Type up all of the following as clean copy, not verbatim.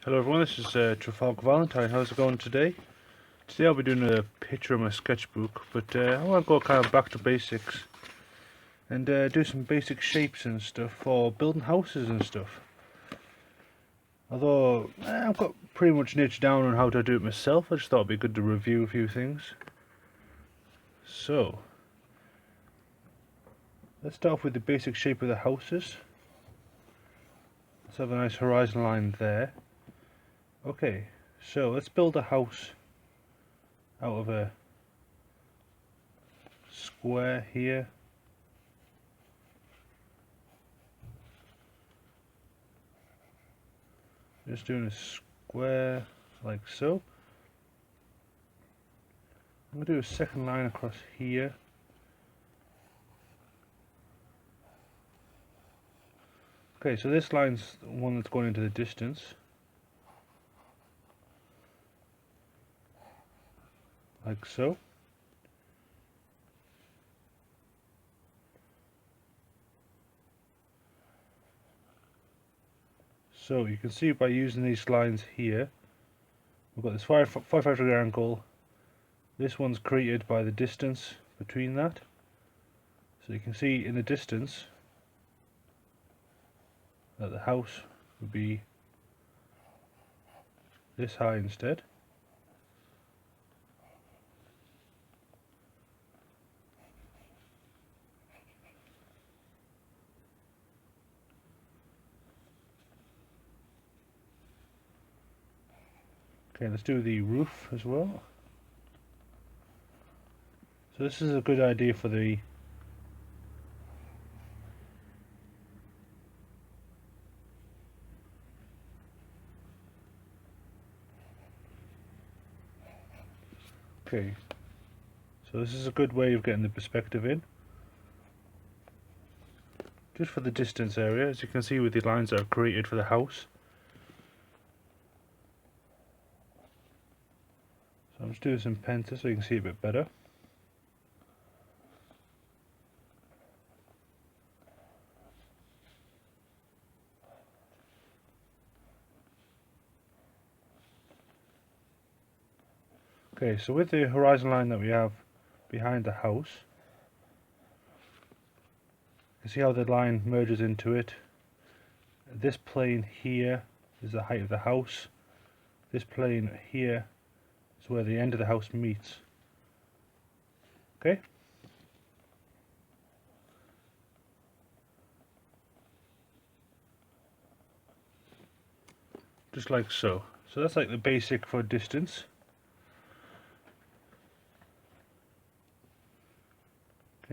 Hello everyone, this is Trafalgar Valentine. How's it going today? Today I'll be doing a picture of my sketchbook, but I want to go kind of back to basics and do some basic shapes and stuff for building houses and stuff. Although I've got pretty much niched down on how to do it myself, I just thought it'd be good to review a few things. So, let's start off with the basic shape of the houses. Let's have a nice horizon line there. Okay, so let's build a house out of a square here. Just doing a square like so. I'm going to do a second line across here. Okay, so this line's the one that's going into the distance. Like so. So you can see by using these lines here, we've got this 500 degree angle. This one's created by the distance between that. So you can see in the distance that the house would be this high instead. Okay, let's do the roof as well. So this is a good idea for the Okay, so this is a good way of getting the perspective in. Just for the distance area, as you can see with the lines that are created for the house. So I'm just doing some penta so you can see a bit better. Okay, so with the horizon line that we have behind the house, you see how the line merges into it. This plane here is the height of the house. This plane here is where the end of the house meets. Okay? Just like so. So that's like the basic for distance.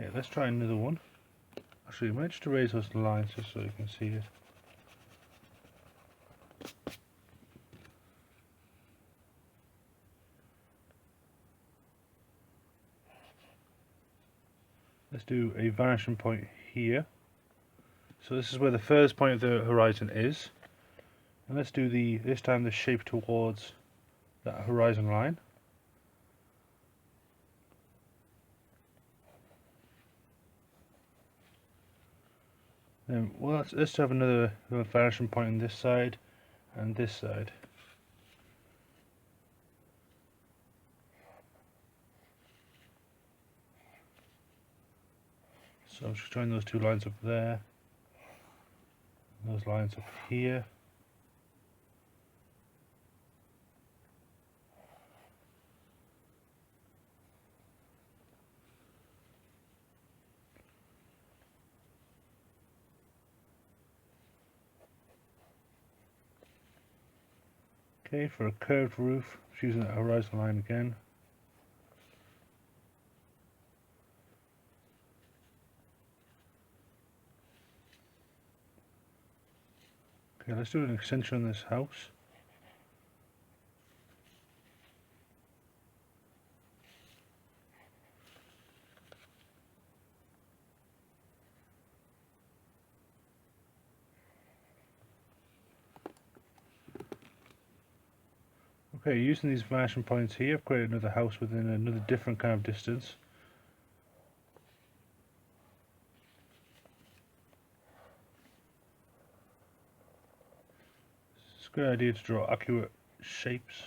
Okay, let's try another one. Actually, I might just erase those lines just so you can see it. Let's do a vanishing point here. So this is where the first point of the horizon is. And let's do this time the shape towards that horizon line. Then well, let's have another vanishing point on this side and this side. So I'm just join those two lines up there, those lines up here. Okay, for a curved roof, just using that horizon line again. Okay, let's do an extension on this house. Okay, using these vanishing points here, I've created another house within another different kind of distance. It's a good idea to draw accurate shapes.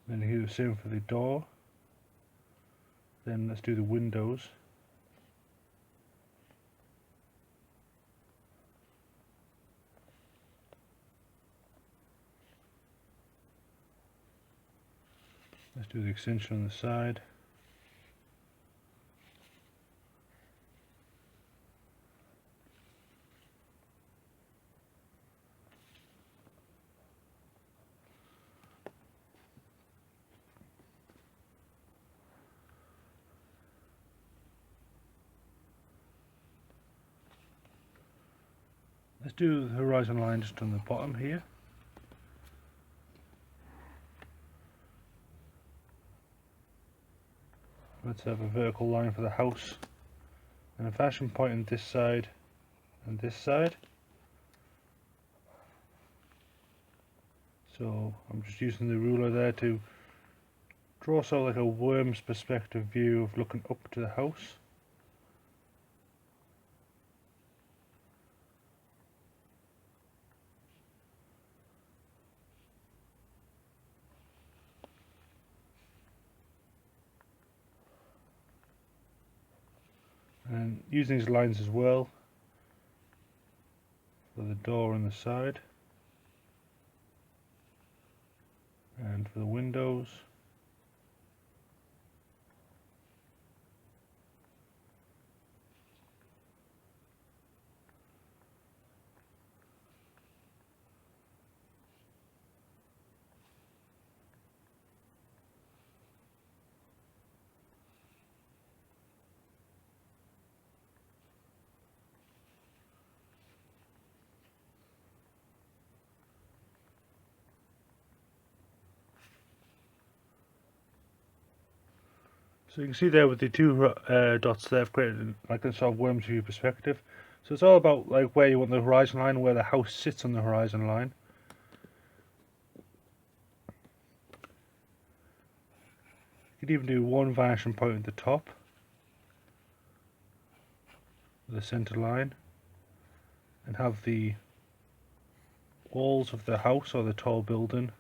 Then do the same for the door. Then let's do the windows. Let's do the extension on the side. Let's do the horizon line just on the bottom here. Let's have a vertical line for the house and a vanishing point on this side and this side. So I'm just using the ruler there to draw sort of like a worm's perspective view of looking up to the house. And using these lines as well for the door on the side and for the windows. So you can see there with the two dots there, I've created like a sort of worm's view perspective. So it's all about like where you want the horizon line, where the house sits on the horizon line. You could even do one vanishing point at the top, the centre line, and have the walls of the house or the tall building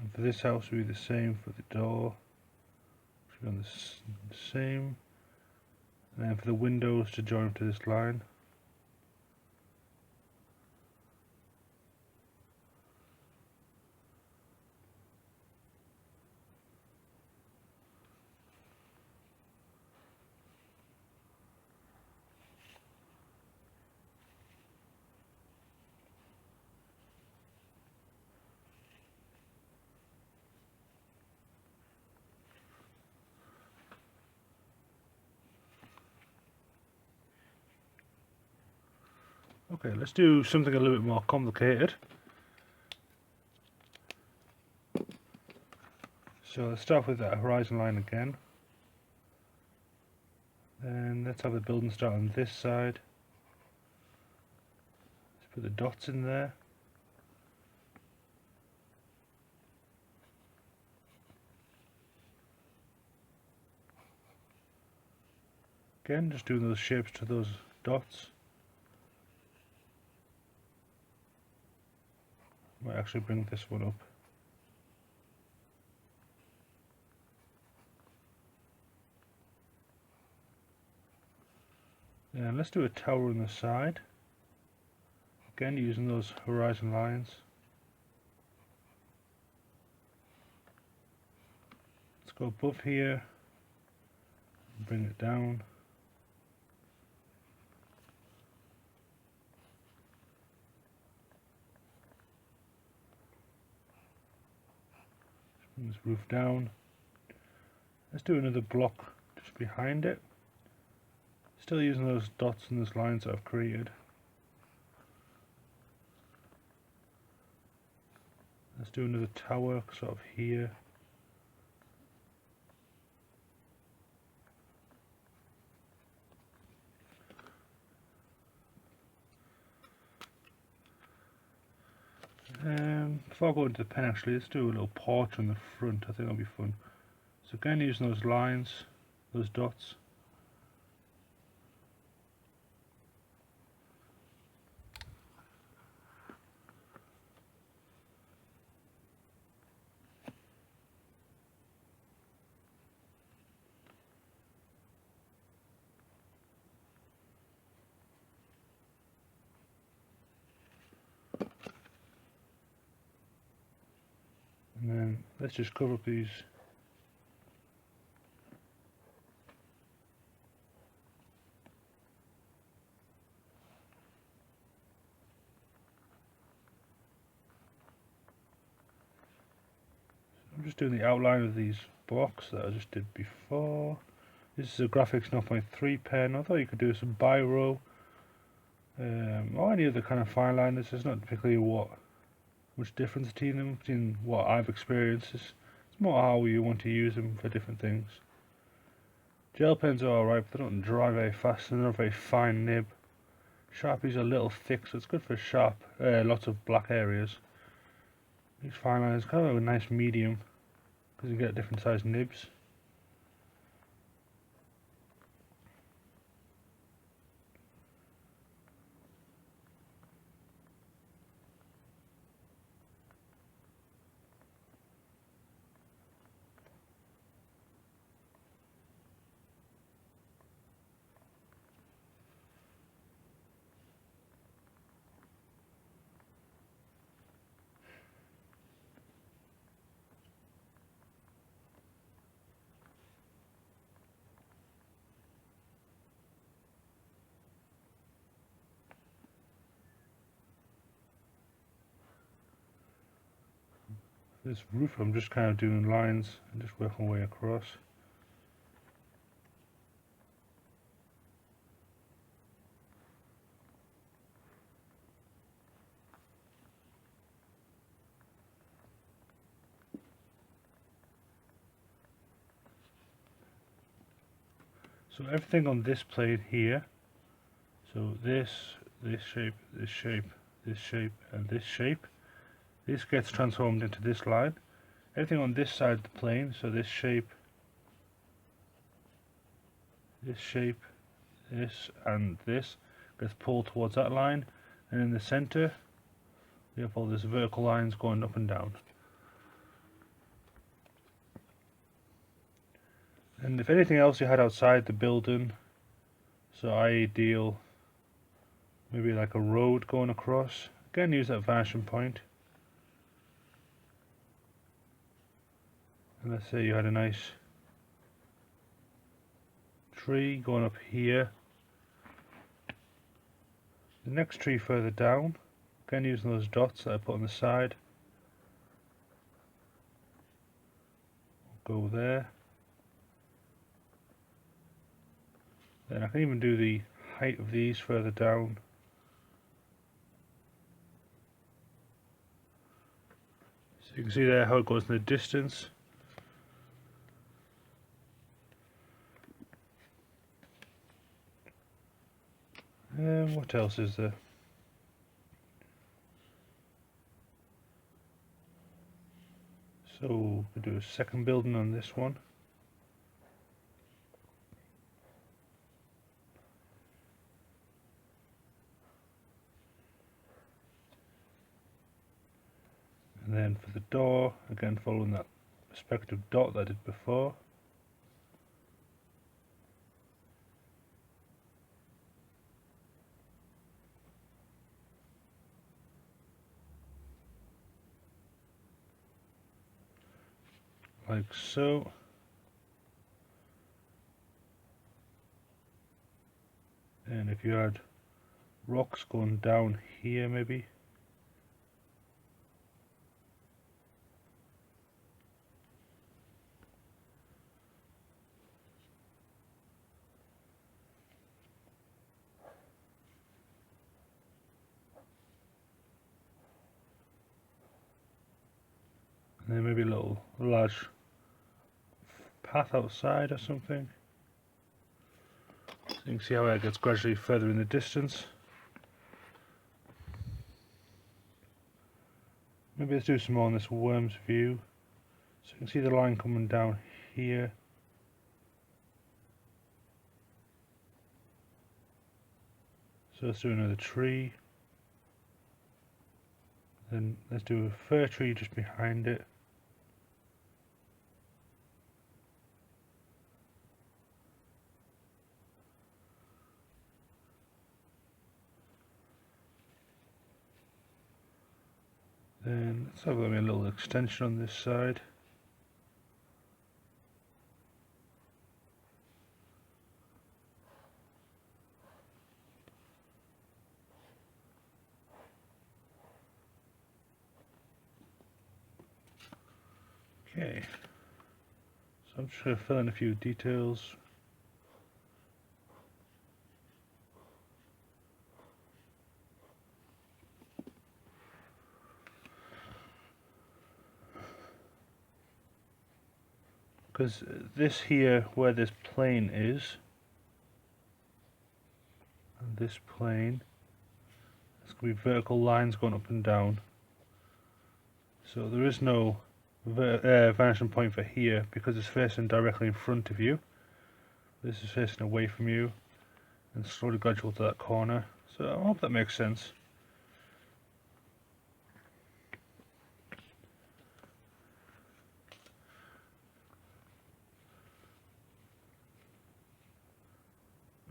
and for this house will be the same for the door, should be on the same, and then for the windows to join to this line. Okay, let's do something a little bit more complicated. So let's start with that horizon line again. Then let's have the building start on this side. Let's put the dots in there. Again, just doing those shapes to those dots. Might actually bring this one up. And let's do a tower on the side. Again, using those horizon lines. Let's go above here and bring it down. Bring this roof down. Let's do another block just behind it. Still using those dots and those lines that I've created. Let's do another tower sort of here. before I go into the pen actually, let's do a little portrait on the front. I think that'll be fun. So again, using those lines, those dots. And then let's just cover up these. I'm just doing the outline of these blocks that I just did before. This is a graphics 0.3 pen. I thought you could do some biro or any other kind of fine liners. There's not particularly much difference between them, between what I've experienced. It's more how you want to use them for different things. Gel pens are alright, but they don't dry very fast and they're not very fine nib. Sharpies are a little thick, so it's good for sharp, lots of black areas. These fine liners kind of a nice medium, because you get different sized nibs. This roof I'm just kind of doing lines and just working my way across. So everything on this plate here, so this shape, this shape, this shape and this shape, this gets transformed into this line. Everything on this side of the plane, so this shape, this and this gets pulled towards that line, and in the center we have all these vertical lines going up and down. And if anything else you had outside the building, so ideal, maybe like a road going across, again use that vanishing point. And let's say you had a nice tree going up here. The next tree further down, again using those dots that I put on the side. Go there. Then I can even do the height of these further down. So you can see there how it goes in the distance. What else is there? So we'll do a second building on this one. And then for the door, again following that respective dot that I did before. Like so. And if you had rocks going down here maybe. And then maybe a little large path outside or something. So you can see how it gets gradually further in the distance. Maybe let's do some more on this worm's view. So you can see the line coming down here. So let's do another tree. Then let's do a fir tree just behind it. Then let's have a little extension on this side. Okay, so I'm just going to fill in a few details. Because this here, where this plane is, and this plane, there's going to be vertical lines going up and down. So there is no vanishing point for here because it's facing directly in front of you. This is facing away from you and slowly gradual to that corner. So I hope that makes sense.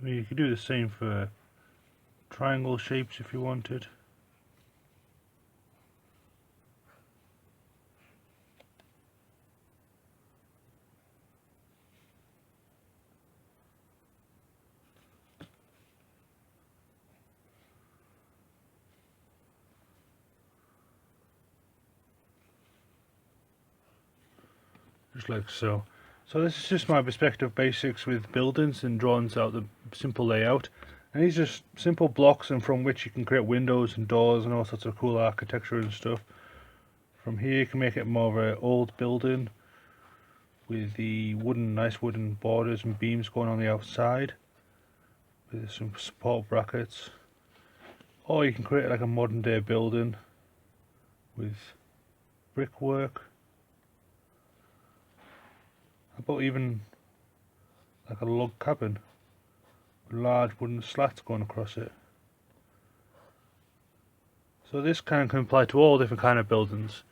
I mean, you could do the same for triangle shapes if you wanted. Just like so. So this is just my perspective basics with buildings and drawings out the simple layout. And these are just simple blocks and from which you can create windows and doors and all sorts of cool architecture and stuff. From here you can make it more of an old building with the nice wooden borders and beams going on the outside with some support brackets. Or you can create like a modern day building with brickwork. About even like a log cabin with large wooden slats going across it. So this kind of can apply to all different kind of buildings.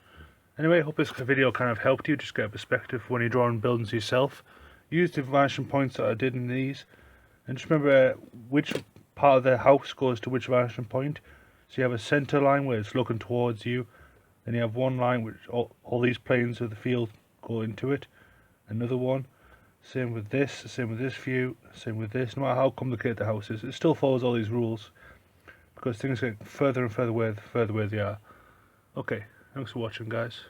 Anyway, I hope this video kind of helped you just get a perspective when you're drawing buildings yourself. Use the vanishing points that I did in these, and just remember which part of the house goes to which vanishing point. So you have a center line where it's looking towards you, then you have one line which all these planes of the field go into it. Another one, same with this view, same with this. No matter how complicated the house is, it still follows all these rules because things get further and further away the further away they are. Okay, thanks for watching, guys.